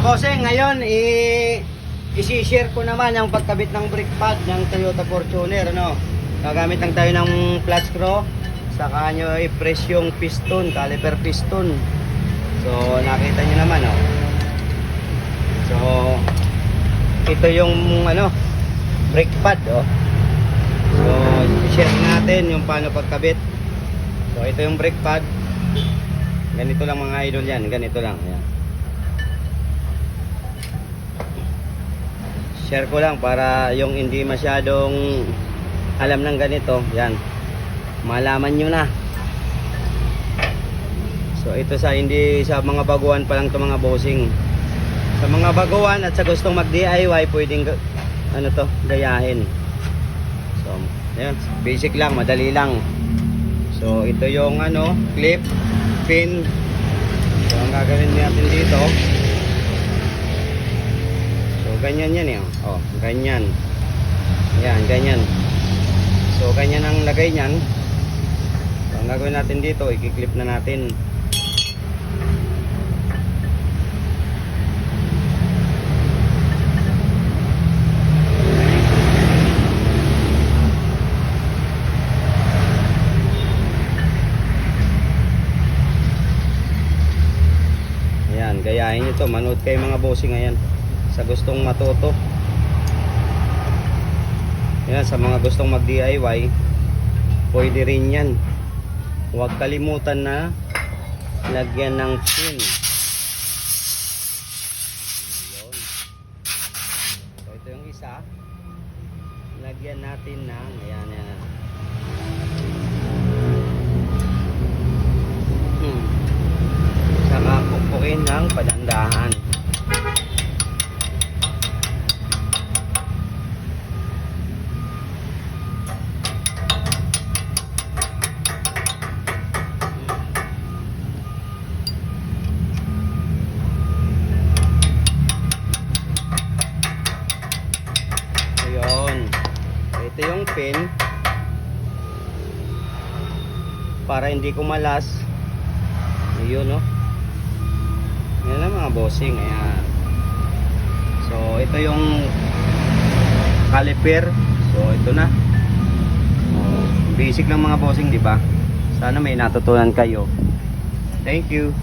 bossing, ngayon i-share ko naman ang pagkabit ng brake pad ng Toyota Fortuner, ano. Gagamit lang tayo ng flat screw, saka nyo i-press yung piston, caliper piston. So nakita nyo naman, oh. So ito yung ano, brake pad, oh. So i-share natin yung paano pagkabit. So ito yung brake pad. Ganito lang mga idol yan, ganito lang, yan. Share ko lang para yung hindi masyadong alam ng ganito, yan, malaman nyo na. So ito sa hindi sa mga baguhan pa lang to mga bossing. Sa mga baguhan at sa gustong mag DIY, pwedeng ano to, gayahin. So yan, basic lang, madali lang. So ito yung ano, clip, pin. So ang gagawin natin dito, ganyan yan, oh, ganyan. Yan, ganyan. So ganyan ang lagay niyan. So ang gagawin natin dito, i-clip na natin. Ayan, gayahin nyo to. Manood kayo mga bossing, ayan, sa gustong matuto. Yan, sa mga gustong mag DIY, pwede rin yan. Huwag kalimutan na lagyan ng pin. Yun. So ito yung isa, lagyan natin ng ayan, ayan. Saka pupukin ng padandahan. Ito yung pin para hindi kumalas. Ayun, no. Yan lang mga bossing, ayan. So ito yung caliper. So ito na. Basic lang mga bossing, di ba? Sana may natutunan kayo. Thank you.